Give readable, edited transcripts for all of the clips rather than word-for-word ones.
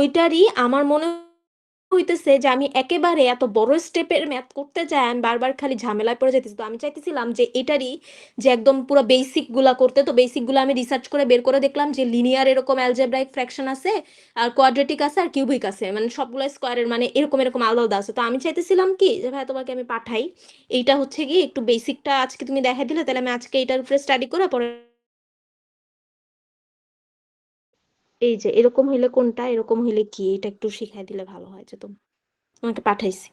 ওইটারই আমার মনে হইতেছে যে আমি একেবারে এত বড় স্টেপের ম্যাথ করতে যাই আমি বারবার খালি ঝামেলায় পড়ে যাইতেছি। তো আমি চাইতেছিলাম যে এটারই যে একদম পুরা বেসিক গুলা করতে। তো বেসিক গুলা আমি রিসার্চ করে বের করে দেখলাম যে লিনিয়ার এরকম অ্যালজেব্রাইক ফ্র্যাকশন আছে, আর কোয়াড্রেটিক আছে, আর কিউবিক আছে। মানে সবগুলা স্কোয়ারের মানে এরকম এরকম আলাদা আলাদা আছে। তো আমি চাইতেছিলাম কি যে ভাই তোমাকে আমি পাঠাই। এইটা হচ্ছে কি একটু বেসিকটা আজকে তুমি দেখাই দিলে, তাহলে আমি আজকে এটার উপরে স্টাডি করে পরে এই যে এরকম হইলে কোনটা, এরকম হইলে কি, এটা একটু শিখাই দিলে ভালো হয়। যে তোমাকে পাঠাইছি।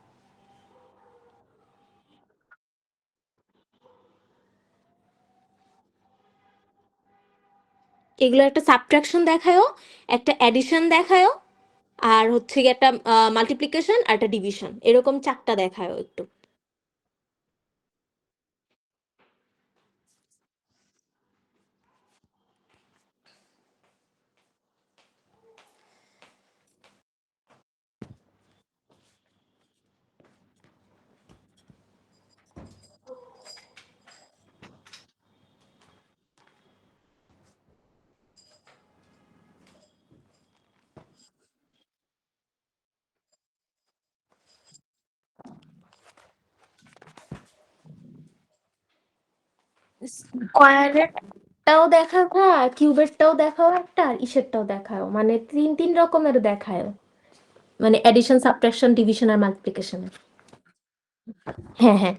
এগুলো একটা সাবট্রাকশন দেখায়ও, একটা অ্যাডিশন দেখায়ও, আর হচ্ছে গিয়ে একটা মাল্টিপ্লিকেশন আর একটা ডিভিশন, এরকম চারটা দেখায়ও একটু। স্কোয়ারেরটাও দেখাও, আর কিউবেরটাও দেখাও একটা, আর ইসেরটাও দেখাও, মানে তিন তিন রকমের দেখায়। মানে এডিশন, সাবট্রাকশন, ডিভিশন আর মাল্টিপ্লিকেশন। হ্যাঁ হ্যাঁ।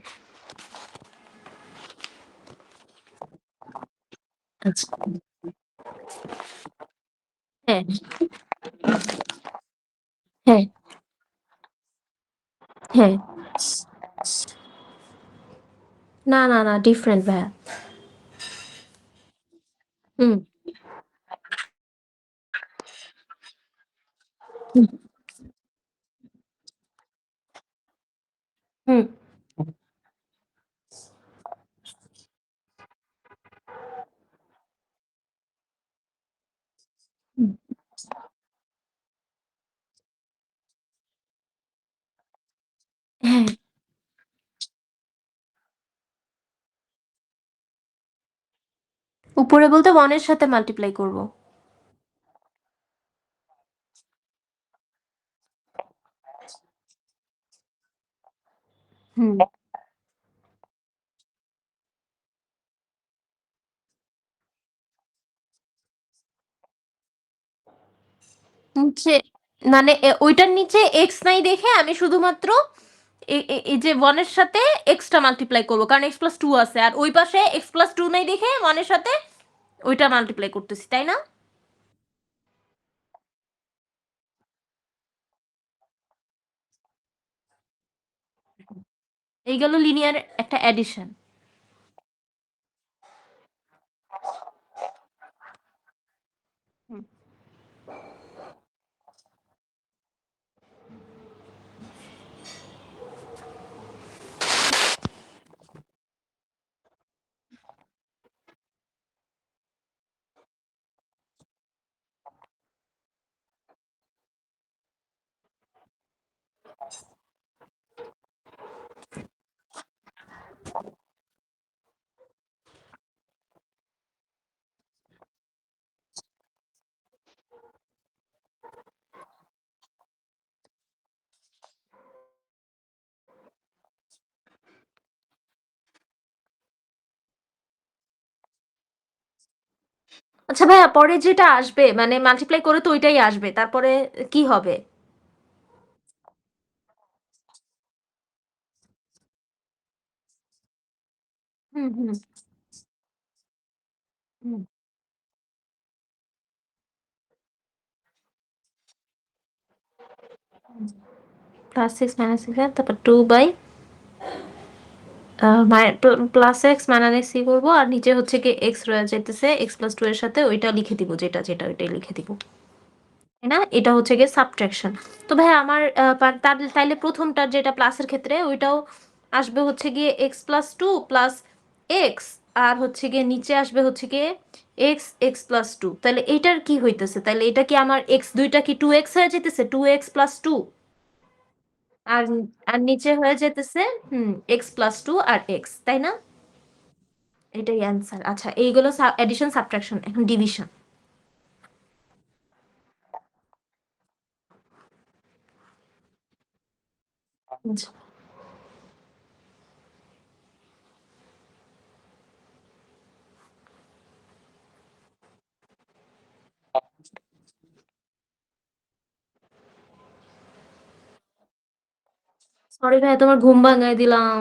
আচ্ছা। হ্যাঁ হ্যাঁ হ্যাঁ। না না না, ডিফারেন্ট ভাইয়া। হুম হুম হুম হুম। হ্যাঁ, উপরে বলতে ওয়ানের সাথে মাল্টিপ্লাই করব। হুম। নিচে মানে ওইটার নিচে এক্স নাই দেখে আমি শুধুমাত্র এই যে ওয়ানের সাথে এক্সটা মাল্টিপ্লাই করবো, কারণ এক্স প্লাস টু আছে, আর ওই পাশে এক্স প্লাস টু নাই দেখে ওয়ানের সাথে ওইটা মাল্টিপ্লাই করতেছি, তাই না? এই গেল লিনিয়ার একটা অ্যাডিশন। আচ্ছা ভাইয়া, পরে যেটা আসবে মানে মাল্টিপ্লাই করে তো ওইটাই আসবে, তারপরে কি হবে? হুম হুম হুম। প্লাস সিক্স মাইনাস সিক্স, তারপর two by plus X minus X কি করবো, আর নিচে হচ্ছে কি এক্স রয়ে যাইতেছে, এক্স প্লাস টু এর সাথে ওইটা লিখে দিব, যেটা যেটা ওইটাই লিখে দিব, তাই না? এটা হচ্ছে গিয়ে সাবট্রাকশন। তো ভাই আমার তাইলে প্রথমটার যেটা প্লাসের ক্ষেত্রে ওইটাও আসবে হচ্ছে গিয়ে X plus two plus X, আর হচ্ছে গিয়ে নিচে আসবে হচ্ছে গিয়ে এক্স এক্স প্লাস টু। তাহলে এইটার কি হইতেছে, তাহলে এটা কি আমার এক্স দুইটা কি টু এক্স হয়ে যেতেছে, টু এক্স প্লাস টু, আর আর নিচে হয়ে যেতেছে এক্স প্লাস টু আর এক্স, তাই না? এটাই অ্যান্সার। আচ্ছা, এইগুলো এডিশন, সাবট্রাকশন, এখন ডিভিশন। আচ্ছা। সরি ভাইয়া তোমার ঘুম ভাঙ্গায় দিলাম।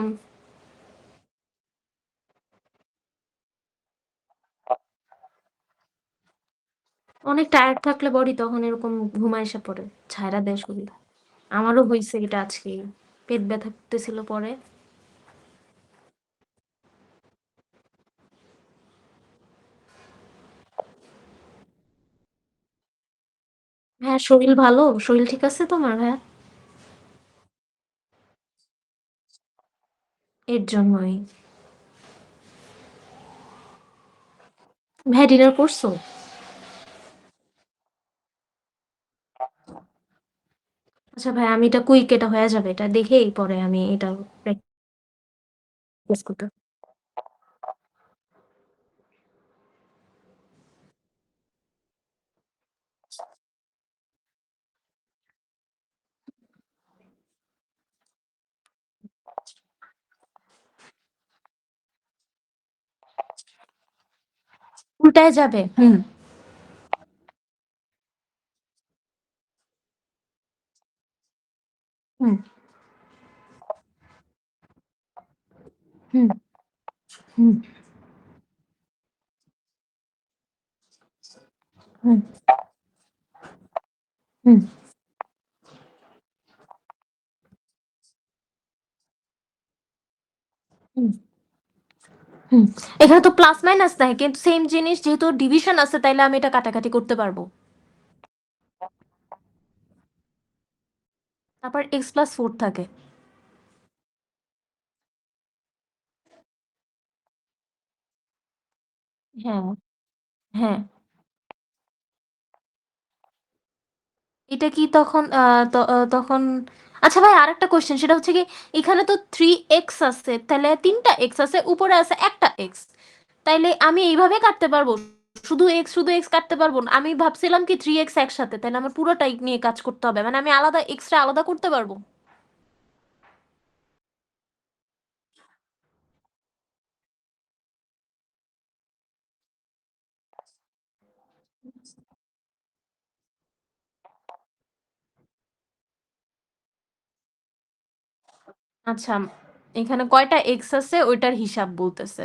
অনেক টায়ার্ড থাকলে বডি তখন এরকম ঘুম আইসা পড়ে। ছাইড়া দেয় শরীর। আমারও হইছে এটা আজকেই। পেট ব্যথা করতেছিল পরে। হ্যাঁ, শরীর ভালো? শরীর ঠিক আছে তোমার ভাইয়া? এর জন্যই। ভাইয়া ডিনার করছো? আচ্ছা ভাই আমি এটা কুইক এটা হয়ে যাবে। এটা দেখেই পরে আমি এটা প্র্যাকটিস করতে উল্টায় যাবে। হুম, হুম, হুম, হুম, হুম, হুম, হুম, হুম। এখানে তো প্লাস মাইনাস নাই। কিন্তু সেম জিনিস যেহেতু ডিভিশন আছে তাইলে আমি এটা কাটাকাটি করতে পারবো। তারপর x+4 থাকে। হ্যাঁ, হ্যাঁ। এটা কি তখন তখন আচ্ছা ভাই আরেকটা কোয়েশ্চেন সেটা হচ্ছে কি এখানে তো 3x আছে তাহলে ৩ টা x আছে উপরে আছে একটা x। তাইলে আমি এইভাবে কাটতে পারবো? শুধু x কাটতে পারবো না। আমি ভাবছিলাম কি 3x একসাথে। তাইলে আমার পুরোটাই নিয়ে কাজ করতে হবে। মানে আমি আলাদা x টা আলাদা করতে পারবো? আচ্ছা, এখানে কয়টা x আছে ওইটার হিসাব বলতেছে।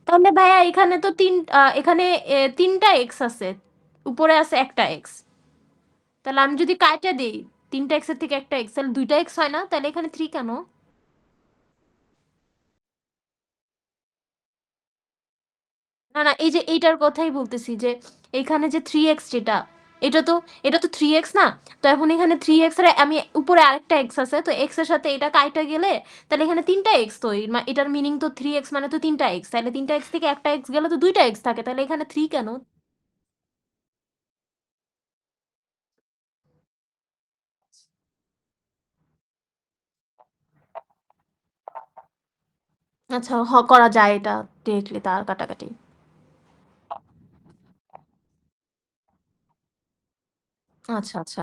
তাহলে ভাইয়া এখানে তো এখানে ৩ টা x আছে। উপরে আছে একটা x। তাহলে আমি যদি কাইটা দেই ৩ টা x এর থেকে একটা x তাহলে ২ টা x হয় না? তাহলে এখানে 3 কেন? না, এই যে এইটার কথাই বলতেছি যে এখানে যে 3x যেটা এটা তো এটা তো 3x না? তো এখন এখানে 3x এর আমি উপরে আরেকটা x আছে। তো x এর সাথে এটা কাইটা গেলে তাহলে এখানে ৩ টা x তো এটার মিনিং তো 3x মানে তো ৩ টা x। তাহলে ৩ টা x থেকে একটা x গেলে তো ২ টা x থাকে। তাহলে এখানে 3 কেন? আচ্ছা করা যায় এটা ডিরেক্টলি তার কাটাকাটি। আচ্ছা, আচ্ছা।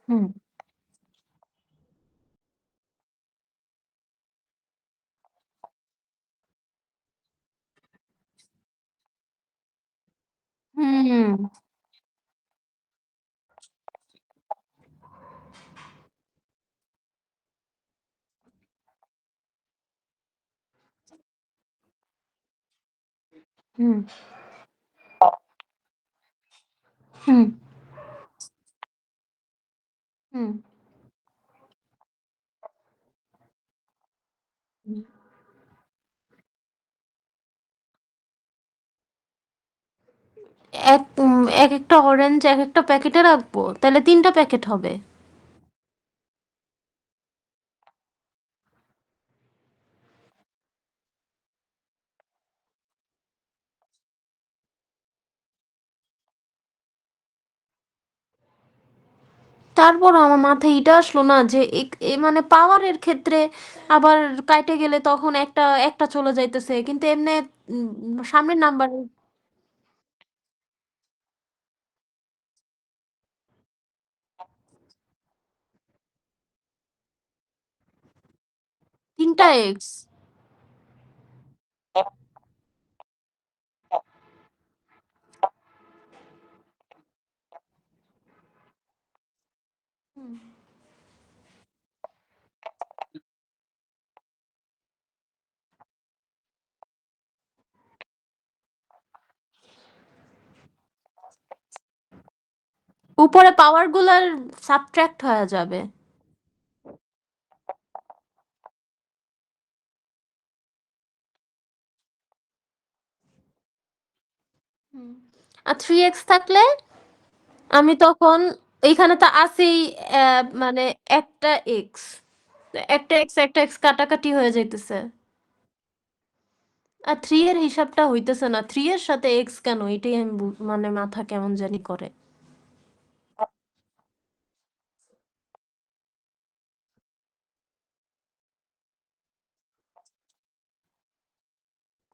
হুম, হুম, হুম, হুম, হুম। হুম। একেকটা অরেঞ্জ একেকটা প্যাকেটে রাখবো? তাইলে ৩ টা প্যাকেট হবে। তারপরও আমার মাথায় এটা আসলো না যে মানে পাওয়ারের ক্ষেত্রে আবার কাইটে গেলে তখন একটা চলে যাইতেছে। কিন্তু এমনে সামনের নাম্বার ৩ টা এক্স। হুম। উপরে পাওয়ার গুলার সাবট্রাক্ট হয়ে যাবে। হুম। আর 3x থাকলে আমি তখন এইখানে তো আছেই মানে একটা এক্স। একটা এক্স কাটাকাটি হয়ে যাইতেছে। আর 3 এর হিসাবটা হইতেছে না। 3 এর সাথে এক্স কেন? এটাই আমি মানে মাথা কেমন জানি করে।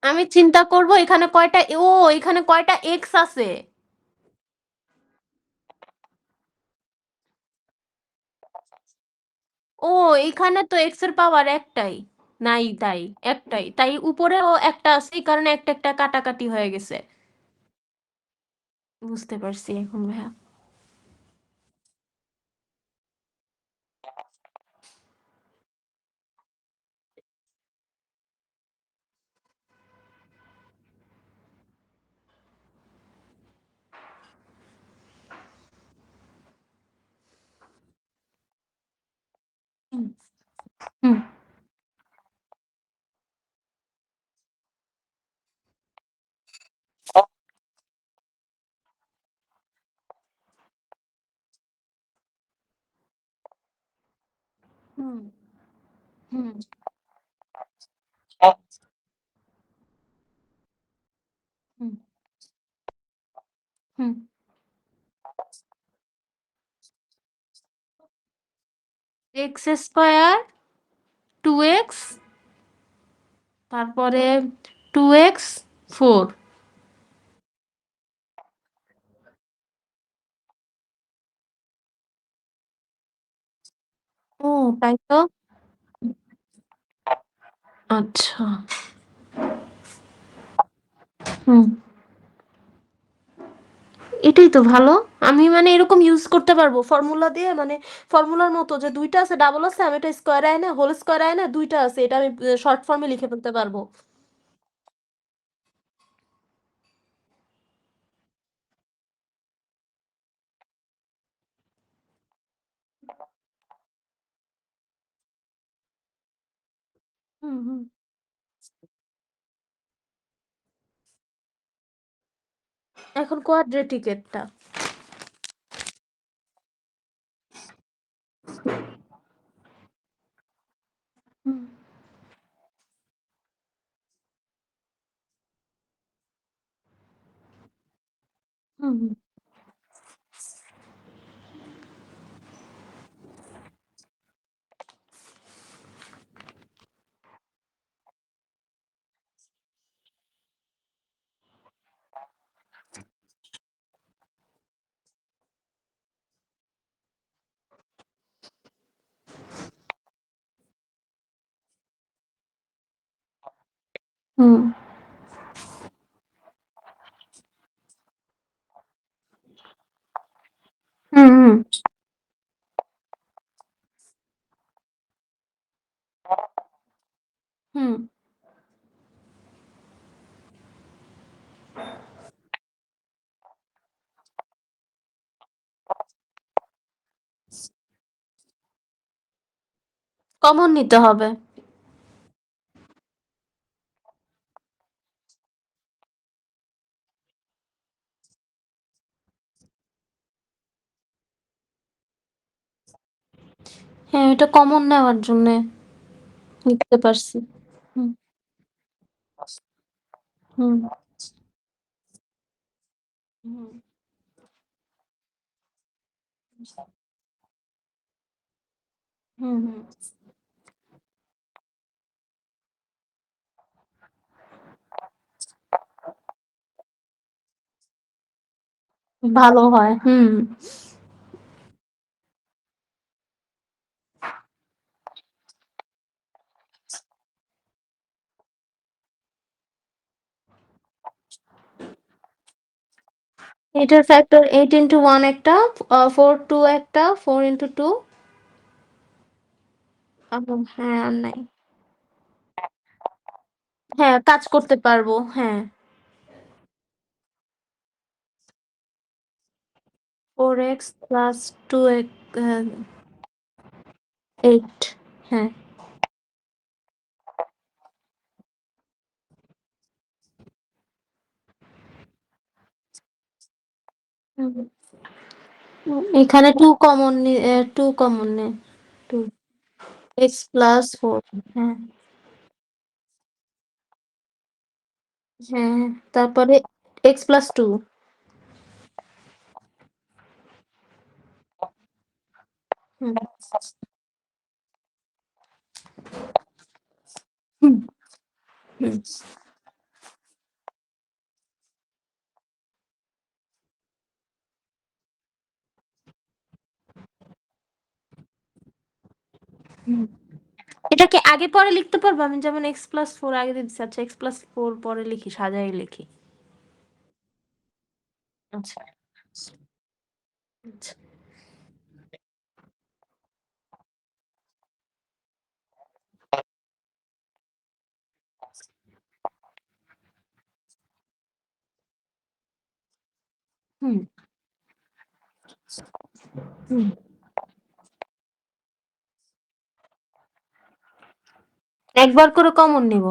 আমি চিন্তা করব এখানে কয়টা এখানে কয়টা এক্স আছে? ও এখানে তো এক্স এর পাওয়ার একটাই। নাই তাই, একটাই। তাই উপরেও একটা আছে এই কারণে একটা কাটাকাটি হয়ে গেছে। বুঝতে পারছি এখন ভাইয়া। হুম, হুম, হুম, হুম, হুম, হুম। এক্স স্কয়ার, 2x, তারপরে 2x, 4। ও তাই তো। আচ্ছা। হুম। এটাই তো ভালো। আমি মানে এরকম ইউজ করতে পারবো ফর্মুলা দিয়ে মানে ফর্মুলার মতো যে ২ টা আছে, ডাবল আছে, আমি এটা স্কয়ারে আইনা, হোল স্কয়ারে আইনা ২ টা আছে। এটা আমি শর্ট ফর্মে লিখে ফেলতে পারবো। হুম, হুম। এখন কোয়াড্রেটিক এরটা। হুম, হুম, হুম, হুম, হুম, হুম, হুম। কমন নিতে হবে। হ্যাঁ, এটা কমন নেওয়ার জন্যে লিখতে পারছি। হুম, হুম, হুম, হুম, হুম। ভালো হয়। হুম, এটার ফ্যাক্টর 8 ইন্টু 1 একটা, 4 2 একটা, 4 ইন্টু 2। হ্যাঁ আর নাই। হ্যাঁ কাজ করতে পারবো, হ্যাঁ। 4x প্লাস 2x, 8, হ্যাঁ। হুম, এখানে 2 কমন, 2 কমন নে, 2 x প্লাস 4, হ্যাঁ হ্যাঁ। তারপরে x প্লাস 2। হুম হুম হুম হুম। এটা কি আগে পরে লিখতে পারবো? আমি যেমন x প্লাস 4 আগে দিয়ে দিচ্ছি, আচ্ছা x প্লাস 4 পরে লিখি, সাজাই লিখি। আচ্ছা আচ্ছা। হুম হুম। একবার করে কমন নিব।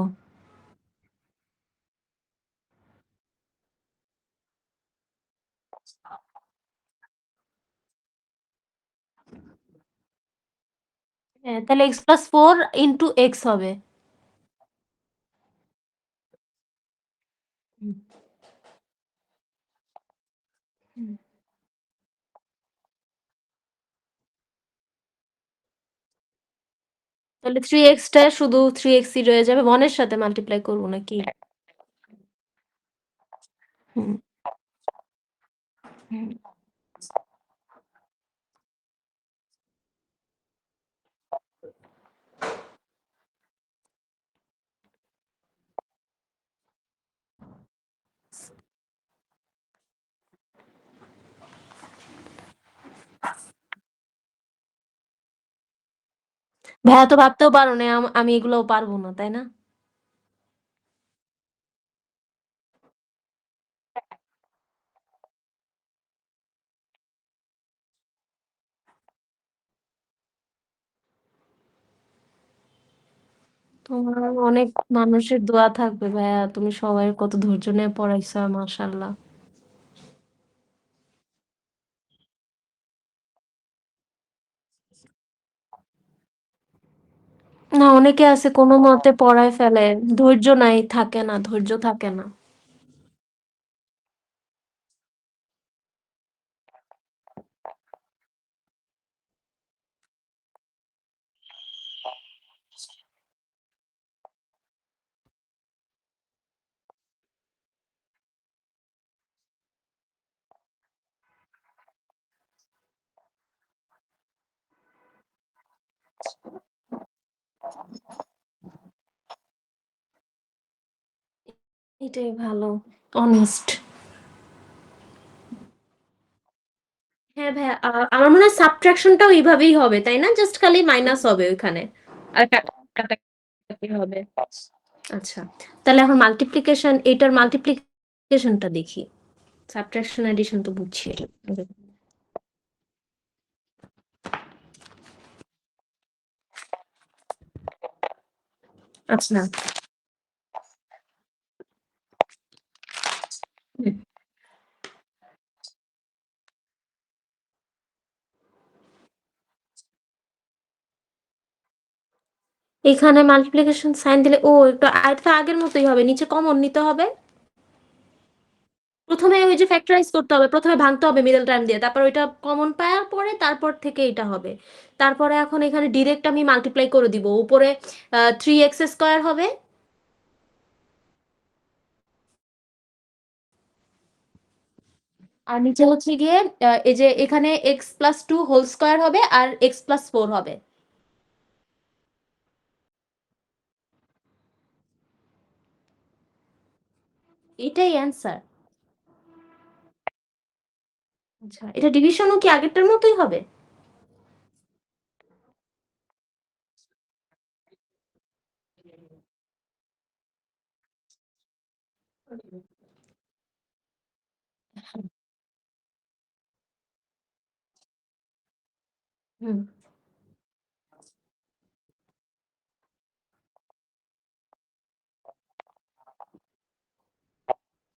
হ্যাঁ, তাহলে x প্লাস 4 ইন্টু x হবে। হুম হুম। তাহলে 3x টা শুধু 3x ই রয়ে যাবে। 1 এর সাথে মাল্টিপ্লাই করব নাকি? হুম হুম। ভাইয়া তো ভাবতেও পারো না আমি এগুলোও পারব না, তাই না? তোমার অনেক মানুষের দোয়া থাকবে ভাইয়া। তুমি সবাইয়ের কত ধৈর্য নিয়ে পড়াইছো, মাশাআল্লাহ। না অনেকে আছে কোনো মতে পড়ায় ফেলে। ধৈর্য নাই, থাকে না, ধৈর্য থাকে না। এটাই ভালো, অনেস্ট। হ্যাঁ ভাইয়া, আমার মনে হয় সাবট্রাকশনটাও এইভাবেই হবে, তাই না? জাস্ট খালি মাইনাস হবে ওইখানে। আর কাটাকাটি হবে। আচ্ছা। তাহলে এখন মাল্টিপ্লিকেশন, এটার মাল্টিপ্লিকেশনটা দেখি। সাবট্রাকশন এডিশন তো বুঝছি। আচ্ছা। হুম। এখানে মাল্টিপ্লিকেশন সাইন দিলে ও একটু এটা আগের মতোই হবে, নিচে কমন নিতে হবে। প্রথমে ওই যে ফ্যাক্টরাইজ করতে হবে, প্রথমে ভাঙতে হবে মিডল টার্ম দিয়ে, তারপর ওইটা কমন পাওয়ার পরে তারপর থেকে এটা হবে। তারপরে এখন এখানে ডিরেক্ট আমি মাল্টিপ্লাই করে দিব, উপরে 3x² হবে। আর নিচে হচ্ছে গিয়ে এই যে এখানে x+2 হোল স্কয়ার হবে আর x+4 হবে। এটাই অ্যান্সার। আচ্ছা। এটা ডিভিশনও কি আগেরটার মতোই হবে? হুম,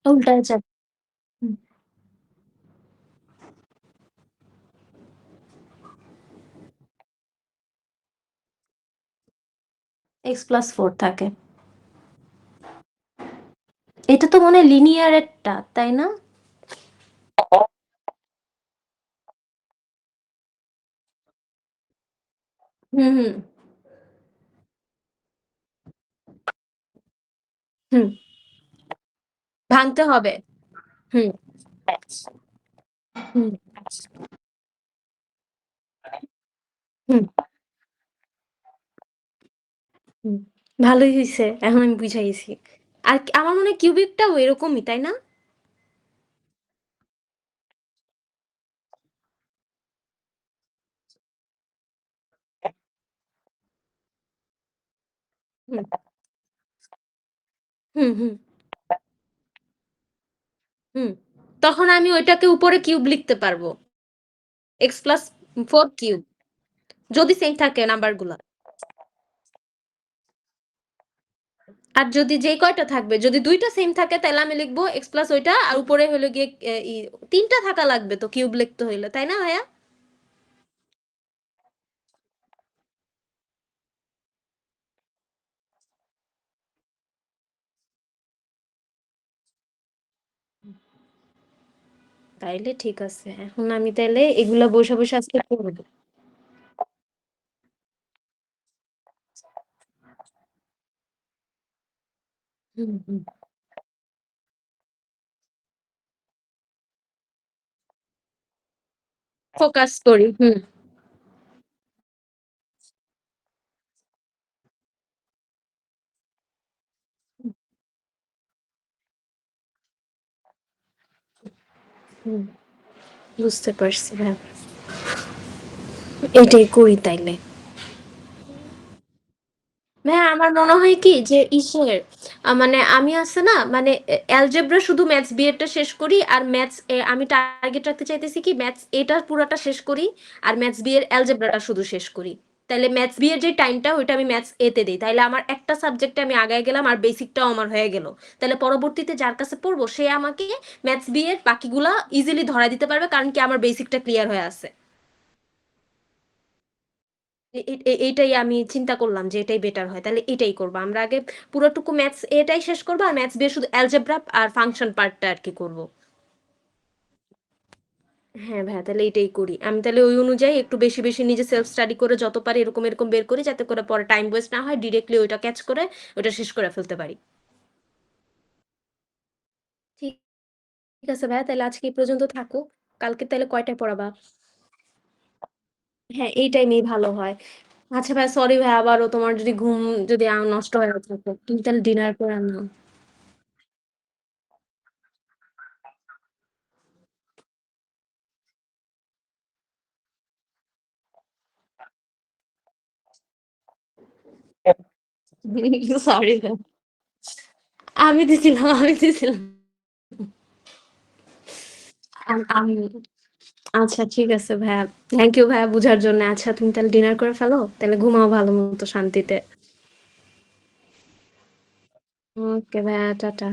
উল্টায় যাবে। হুম, x+4 থাকে। এটা তো মনে হয় লিনিয়ার এরটা, তাই না? হুম, হুম, হুম। ভাঙতে হবে। হুম, হুম, হুম, হুম। ভালোই হইছে। এখন আমি বুঝা গেছি। আর আমার মনে হয় কিউবিকটাও এরকমই, তাই না? হুম, হুম, হুম, হুম। তখন আমি ওইটাকে উপরে কিউব লিখতে পারবো। x+4 cube. যদি সেম থাকে নাম্বারগুলা। আর যদি যেই কয়টা থাকবে, যদি ২ টা সেম থাকে তাইলে আমি লিখব x প্লাস ওইটা আর উপরে হইলো গিয়ে ৩ টা থাকা লাগবে তো কিউব লিখতে হইলে। তাই না ভাইয়া? তাইলে ঠিক আছে। এখন আমি তাইলে এগুলা বইসা, বইসা আজকে করব। হুম, হুম। ফোকাস করি। হুম, হুম। বুঝতে পারছি ভাইয়া। এটাই করি তাইলে। হ্যাঁ, আমার মনে হয় কি যে মানে আমি আছে না মানে অ্যালজেব্রা শুধু ম্যাথস বি এরটা শেষ করি আর ম্যাথস আমি টার্গেট রাখতে চাইতেছি কি ম্যাথস এটার পুরাটা শেষ করি আর ম্যাথস বি এর অ্যালজেব্রাটা শুধু শেষ করি। তাইলে ম্যাথস বি এর যে টাইমটা ওইটা আমি ম্যাথস এ তে দেই। তাইলে আমার একটা সাবজেক্টে আমি আগায় গেলাম আর বেসিকটাও আমার হয়ে গেল। তাহলে পরবর্তীতে যার কাছে পড়বো সে আমাকে ম্যাথস বি এর বাকিগুলা ইজিলি ধরায় দিতে পারবে কারণ কি আমার বেসিকটা ক্লিয়ার হয়ে আছে। এইটাই আমি চিন্তা করলাম যে এটাই বেটার হয়। তাহলে এটাই করব। আমরা আগে পুরোটুকু ম্যাথস এটাই শেষ করব। আর ম্যাথস দিয়ে শুধু অ্যালজেব্রা আর ফাংশন পার্টটা আরকি করব। হ্যাঁ ভাইয়া তাহলে এটাই করি। আমি তাহলে ওই অনুযায়ী একটু বেশি, বেশি নিজে সেলফ স্টাডি করে যত পারি এরকম, এরকম বের করি যাতে করে পরে টাইম ওয়েস্ট না হয়। ডিরেক্টলি ওইটা ক্যাচ করে ওইটা শেষ করে ফেলতে পারি। ঠিক আছে ভাইয়া তাহলে আজকে এই পর্যন্ত থাকুক। কালকে তাহলে কয়টায় পড়াবা? হ্যাঁ, এই টাইমেই ভালো হয়। আচ্ছা ভাইয়া সরি ভাইয়া আবারও তোমার যদি ঘুম যদি নষ্ট হয়ে থাকে। তুমি তাহলে ডিনার করে আনো। সরি ভাইয়া। আমি দিছিলাম। আমি আচ্ছা ঠিক আছে ভাইয়া। থ্যাংক ইউ ভাইয়া বুঝার জন্য। আচ্ছা তুমি তাহলে ডিনার করে ফেলো। তাহলে ঘুমাও ভালো মতো শান্তিতে। ওকে ভাইয়া টাটা।